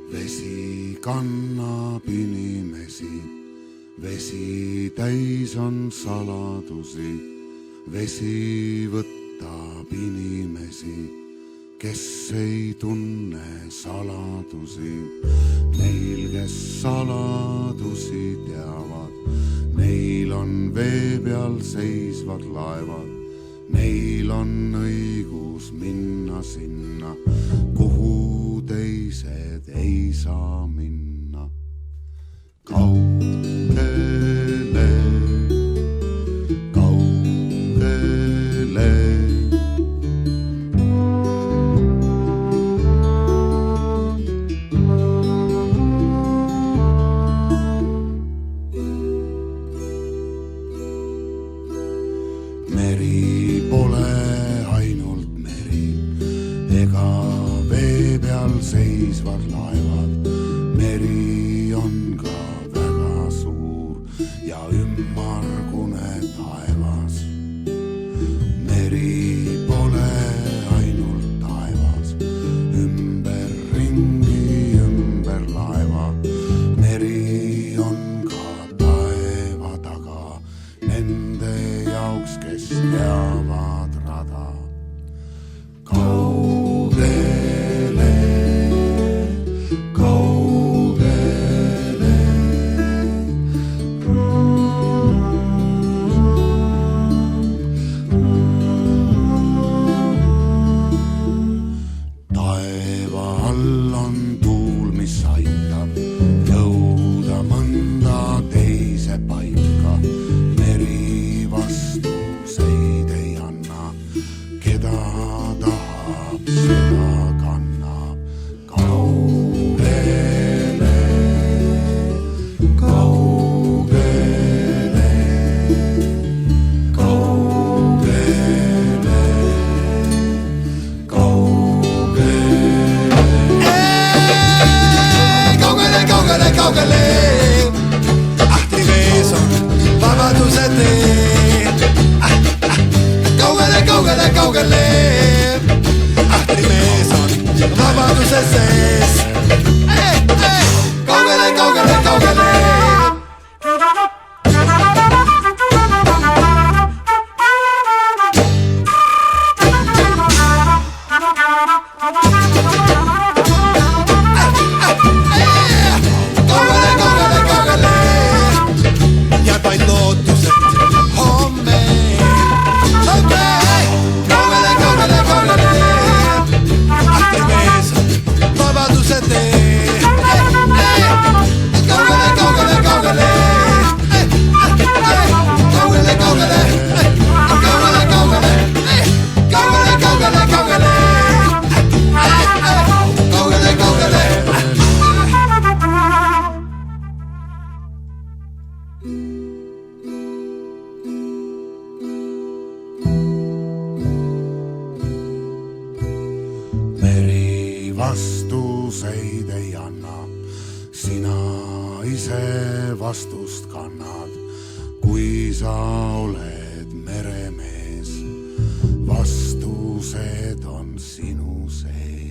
Vesi kannab inimesi, vesi täis on saladusi, vesi võtab inimesi, kes ei tunne saladusi. Neil, kes saladusi teavad, neil on vee peal seisvad laevad, neil on õigus minna sinna, kuhu teised ei saa minna. Kaugele, kaugele. Meri pole ainult meri, ega vee peal seisvad laevad. Meri on ka väga suur ja ümmargune taevas. Meri pole ainult taevas, ümberringi, ümber laeva. Meri on ka taeva taga nende jaoks, kes teavad rada. Kaugele, kaugele. Taeva all on tuul, mis aitab jõuda mõnda teise paika. Meri vastuseid ei anna, keda tahab, seda kannab. Kaugele, kaugele, kaugele, kaugele. Kaugele, kaugele, kaugele. Ahti vees on vabaduse tee. Kaugele, kaugele, kaugele. Ahti mees on vabaduse sees. Kaugele, kaugele, kaugele. Kaugele, kaugele, kaugele. Jääb vaid lootused homme. Kaugele, kaugele, kaugele. Ahti mees on vabaduse tee. Kaugele, kaugele, kaugele. Kaugele, kaugele. Kaugele, kaugele. Kaugele, kaugele, kaugele. Kaugele, kaugele. Meri vastuseid ei anna, sina ise vastust kannad. Kui sa oled meremees, vastused on sinu sees.